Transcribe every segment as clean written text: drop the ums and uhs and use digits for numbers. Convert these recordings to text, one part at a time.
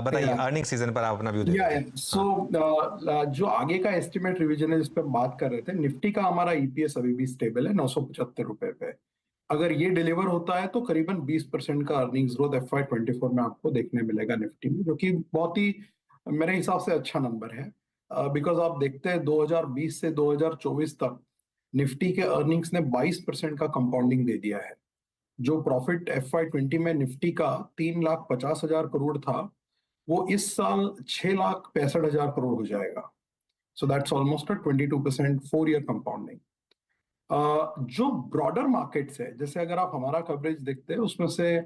बताइए या earning season पर आप अपना व्यू दे या दीजिए। सो जो आगे का एस्टिमेट रिवीजन है जिस पे बात कर रहे थे, निफ्टी का हमारा ईपीएस अभी भी स्टेबल है 975 रुपए पे। अगर ये डिलीवर होता है तो करीबन 20% का अर्निंग्स ग्रोथ FY24 में आपको देखने मिलेगा निफ्टी में, जो कि बहुत ही मेरे हिसाब से अच्छा नंबर है। बिकॉज आप देखते हैं 2020 से 2024 तक निफ्टी के अर्निंग्स ने 22% का कंपाउंडिंग दे दिया है। जो प्रॉफिट FY20 में निफ्टी का 3,50,000 करोड़ था, वो इस साल 6,65,000 करोड़ हो जाएगा। So that's almost 22% 4 year compounding. जो ब्रॉडर मार्केट्स है, जैसे अगर आप हमारा कवरेज देखते हैं उसमें से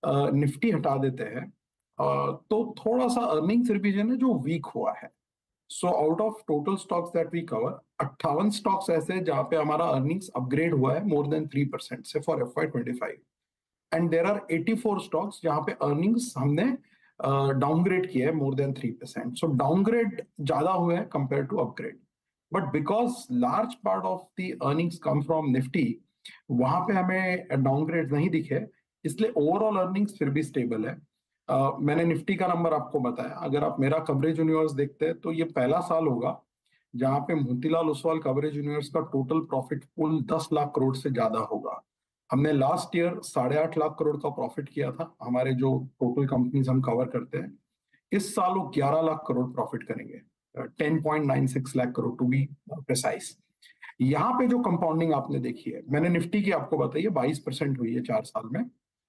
निफ्टी हटा देते हैं, तो थोड़ा सा अर्निंग्स रिवीजन है जो वीक हुआ है। So out of total stocks that we cover, 58 stocks ऐसे हैं जहां पे हमारा अर्निंग्स अपग्रेड हुआ है मोर देन 3% से for FY25, and there are 84 stocks जहां पे अर्निंग्स हमने डाउनग्रेड किया है मोर देन 3%। सो डाउनग्रेड ज्यादा हुए हैं compare to upgrade, but because large part of the earnings come from Nifty, वहां पे हमें डाउनग्रेड नहीं दिखे, इसलिए ओवरऑल अर्निंग्स फिर भी स्टेबल है। मैंने निफ्टी का नंबर आपको बताया। अगर आप मेरा कवरेज यूनिवर्स देखते हैं तो ये पहला साल होगा जहां पे मोतीलाल ओसवाल कवरेज यूनिवर्स का total profit pool 10 lakh crore से ज्यादा होगा। हमने लास्ट ईयर 8.5 लाख करोड़ का प्रॉफिट किया था, हमारे जो टोटल कंपनीज हम कवर करते हैं। इस साल वो 11 लाख करोड़ प्रॉफिट करेंगे, 10.96 lakh crore to be precise. यहाँ पे जो कंपाउंडिंग आपने देखी है, मैंने निफ्टी की आपको बताई है 22% हुई है 4 साल में।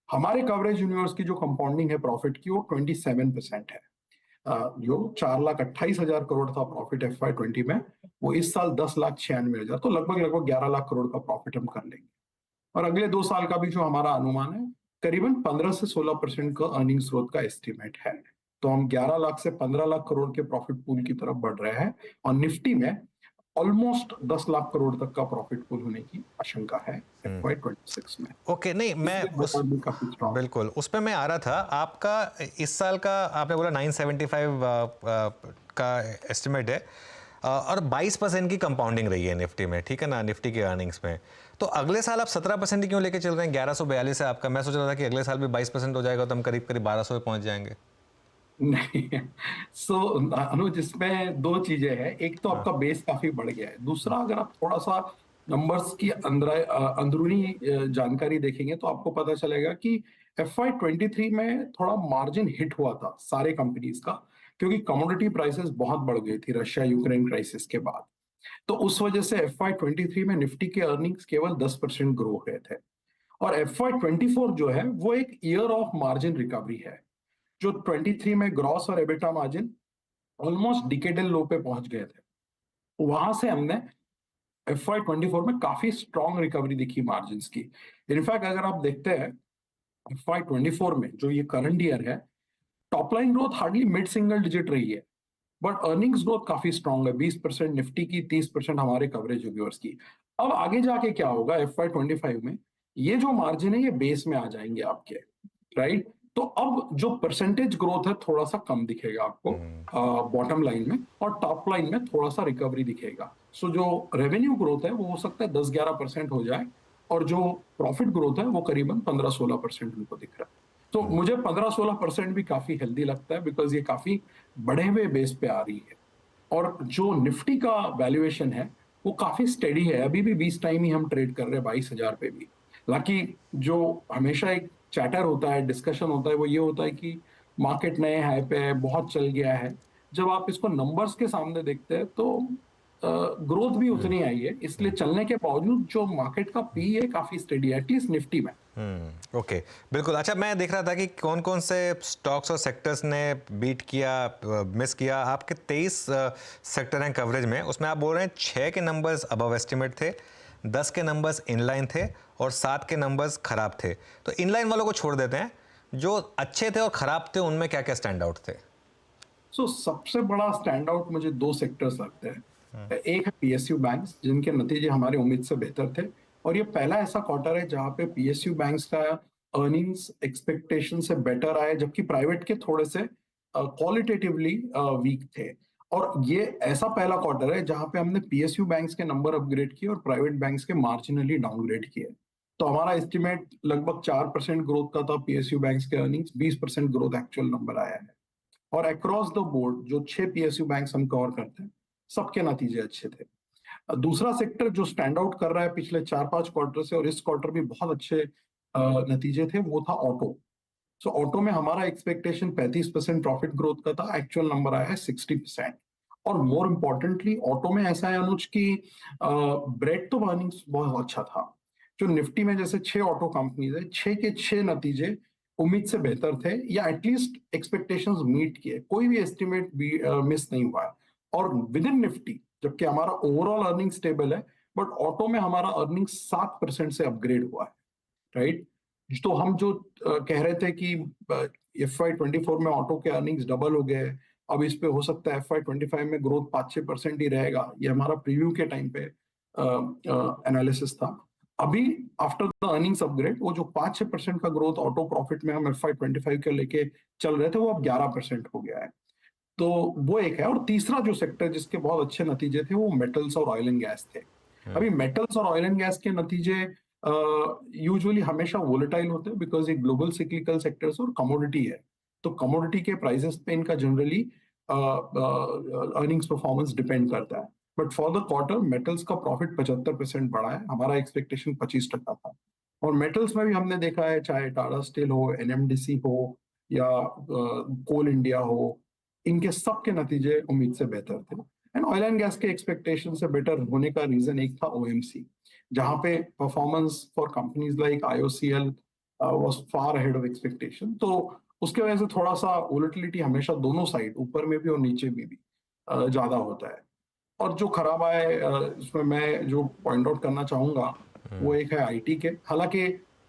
हमारे कवरेज यूनिवर्स की जो कंपाउंडिंग है प्रॉफिट की, वो 27% है। जो 4,28,000 करोड़ था प्रॉफिट FY20 में, वो इस साल 10,96,000, तो लगभग लगभग 11 लाख करोड़ का प्रॉफिट हम कर लेंगे। और अगले 2 साल का भी जो हमारा अनुमान है, करीबन 15 से 16% का अर्निंग्स ग्रोथ का एस्टिमेट है। तो हम 11 लाख से 15 लाख करोड़ के प्रॉफिट पूल की तरफ बढ़ रहे हैं, और निफ्टी में ऑलमोस्ट 10 लाख करोड़ तक का प्रॉफिट पूल होने की आशंका है FY26 में। ओके, नहीं मैं उस काफी स्ट्रॉन्ग, बिल्कुल उस पे मैं आ रहा था। आपका इस साल का आपने बोला 975 का एस्टिमेट है, और 22% की कंपाउंडिंग रही है निफ्टी में, ठीक है ना, निफ्टी के अर्निंग्स में। तो अगले साल आप 17% क्यों लेके चल रहे हैं? 1142 है आपका। मैं सोच रहा था कि अगले साल भी 22% हो जाएगा तो हम करीब करीब 1200 पे पहुंच जाएंगे। नहीं। सो अनुज, इसमें दो चीजें हैं। एक तो आपका बेस काफी बढ़ गया है, दूसरा अगर आप थोड़ा सा नंबर्स की अंदरूनी जानकारी देखेंगे तो आपको पता चलेगा कि FY23 में थोड़ा मार्जिन हिट हुआ था सारे कंपनीज का, क्योंकि कमोडिटी प्राइसेस बहुत बढ़ गई थी रशिया यूक्रेन क्राइसिस के बाद। तो उस वजह से FY23 में निफ्टी के अर्निंग्स केवल 10% ग्रो हुए थे। और FY24 जो है वो एक ईयर ऑफ मार्जिन रिकवरी है। जो 23 में ग्रॉस और एबिटा मार्जिन ऑलमोस्ट डिकेडल लो पे पहुंच गए थे, वहां से हमने FY24 में काफी स्ट्रॉन्ग रिकवरी दिखी मार्जिन की। इनफैक्ट अगर आप देखते हैं FY24 में जो ये करंट ईयर है, top line growth hardly mid single digit रही है, बट अर्निंग्स ग्रोथ काफी स्ट्रॉन्ग है, 20% निफ्टी की, 30% हमारे कवरेज यूनिवर्स की। अब आगे जाके क्या होगा FY25 में, ये जो मार्जिन है ये बेस में आ जाएंगे आपके, राइट? तो अब जो परसेंटेज ग्रोथ है थोड़ा सा कम दिखेगा आपको बॉटम लाइन में, और टॉप लाइन में थोड़ा सा रिकवरी दिखेगा। सो जो रेवेन्यू ग्रोथ है वो हो सकता है 10-11% हो जाए, और जो प्रॉफिट ग्रोथ है वो करीबन 15-16% उनको दिख रहा है। तो मुझे 15-16% भी काफी हेल्दी लगता है, बिकॉज ये काफी बढ़े हुए बेस पे आ रही है। और जो निफ्टी का वैल्यूएशन है वो काफी स्टेडी है, अभी भी 20 टाइम ही हम ट्रेड कर रहे हैं 22,000 पे भी। हालांकि जो हमेशा एक चैटर होता है, डिस्कशन होता है, वो ये होता है कि मार्केट नए हाई पे है, बहुत चल गया है। जब आप इसको नंबर्स के सामने देखते हैं तो ग्रोथ भी उतनी आई है, इसलिए चलने के बावजूद जो मार्केट का पी है काफी स्टेडी है, एटलीस्ट निफ्टी में। ओके, बिल्कुल। अच्छा, मैं देख रहा था कि कौन कौन से स्टॉक्स और सेक्टर्स ने बीट किया, मिस किया। आपके 23 सेक्टर हैं कवरेज में, उसमें आप बोल रहे हैं 6 के नंबर्स अबव एस्टिमेट थे, 10 के नंबर्स इनलाइन थे, और 7 के नंबर्स खराब थे। तो इनलाइन वालों को छोड़ देते हैं, जो अच्छे थे और खराब थे उनमें क्या क्या स्टैंड आउट थे? सबसे बड़ा स्टैंड आउट मुझे दो सेक्टर्स लगते हैं। एक है PSU बैंक्स, जिनके नतीजे हमारे उम्मीद से बेहतर थे, और ये पहला ऐसा क्वार्टर है जहां पे PSU बैंक्स का अर्निंग्स एक्सपेक्टेशन से बेटर आए, जबकि प्राइवेट के थोड़े से क्वालिटेटिवली वीक थे। और ये ऐसा पहला क्वार्टर है जहां पे हमने PSU बैंक्स के नंबर अपग्रेड किए और प्राइवेट बैंक्स के मार्जिनली डाउनग्रेड किए। तो हमारा एस्टिमेट लगभग 4% ग्रोथ का था PSU बैंक्स के अर्निंग्स, 20% ग्रोथ एक्चुअल नंबर आया है। और अक्रॉस द बोर्ड जो 6 पीएसयू बैंक्स हम कवर करते हैं, सबके नतीजे अच्छे थे। दूसरा सेक्टर जो स्टैंड आउट कर रहा है पिछले 4-5 क्वार्टर से, और इस क्वार्टर भी बहुत अच्छे नतीजे थे, वो था ऑटो। सो ऑटो में हमारा एक्सपेक्टेशन 35% प्रॉफिट ग्रोथ का था, एक्चुअल नंबर आया है 60%। और मोर इम्पोर्टेंटली ऑटो में ऐसा है अनुज की ब्रेड तो अर्निंग्स बहुत अच्छा था। जो निफ्टी में जैसे 6 ऑटो कंपनीज है, 6 के 6 नतीजे उम्मीद से बेहतर थे, या एटलीस्ट एक्सपेक्टेशंस मीट किए, कोई भी एस्टिमेट भी मिस नहीं हुआ है। और विद इन निफ्टी, जबकि हमारा ओवरऑल अर्निंग स्टेबल है, बट ऑटो में हमारा अर्निंग 7% से अपग्रेड हुआ है, राइट। तो हम जो कह रहे थे कि FY24 में ऑटो के अर्निंग्स डबल हो गए, अब इस पे हो सकता है FY25 में ग्रोथ 5-6% ही रहेगा, ये हमारा प्रीव्यू के टाइम पे एनालिसिस था। अभी आफ्टर द अर्निंग्स अपग्रेड, वो जो 5-6% का ग्रोथ ऑटो प्रॉफिट में हम FY25 के लेके चल रहे थे, वो अब 11% हो गया है। तो वो एक है। और तीसरा जो सेक्टर जिसके बहुत अच्छे नतीजे थे, वो मेटल्स और ऑयल एंड गैस थे। अभी मेटल्स और ऑयल एंड गैस के नतीजे यूजुअली हमेशा वोलेटाइल होते हैं, बिकॉज ये ग्लोबल सिक्लिकल सेक्टर्स और कमोडिटी है। तो कमोडिटी के प्राइसेस पे इनका जनरली अर्निंग्स परफॉर्मेंस डिपेंड करता है। But for the quarter metals का प्रॉफिट 75% बढ़ा है, हमारा एक्सपेक्टेशन 25% था। और मेटल्स में भी हमने देखा है, चाहे टाटा स्टील हो, NMDC हो, या कोल इंडिया हो, इनके सबके नतीजे उम्मीद से बेहतर थे। एंड ऑयल एंड गैस के एक्सपेक्टेशन से बेटर होने का रीजन एक था OMC, जहां पे performance for companies like IOCL was far ahead of expectation. तो उसके वजह से थोड़ा सा वोलेटिलिटी हमेशा दोनों साइड, ऊपर में भी और नीचे में भी ज्यादा होता है। और जो खराब आए इसमें मैं जो पॉइंट आउट करना चाहूंगा, वो एक है आईटी के। हालांकि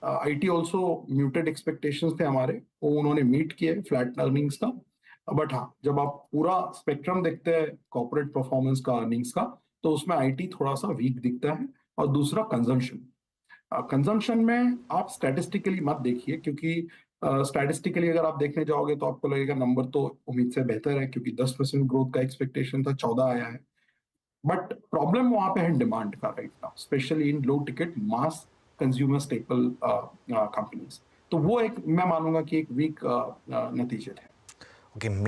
आईटी ऑल्सो म्यूटेड एक्सपेक्टेशंस थे हमारे, वो उन्होंने मीट किए फ्लैट अर्निंग्स का। बट हाँ, जब आप पूरा स्पेक्ट्रम देखते हैं कॉर्पोरेट परफॉर्मेंस का, अर्निंग्स का, तो उसमें आईटी थोड़ा सा वीक दिखता है। और दूसरा कंजम्पशन, कंजम्पशन में आप स्टैटिस्टिकली मत देखिए, क्योंकि स्टैटिस्टिकली अगर आप देखने जाओगे तो आपको लगेगा नंबर तो उम्मीद से बेहतर है, क्योंकि 10% ग्रोथ का एक्सपेक्टेशन था, 14 आया है। बट प्रॉब्लम वहां पे है डिमांड का right now, specially in low ticket mass consumer staple companies. तो वो एक मैं मानूंगा कि एक वीक नतीजे थे। ओके।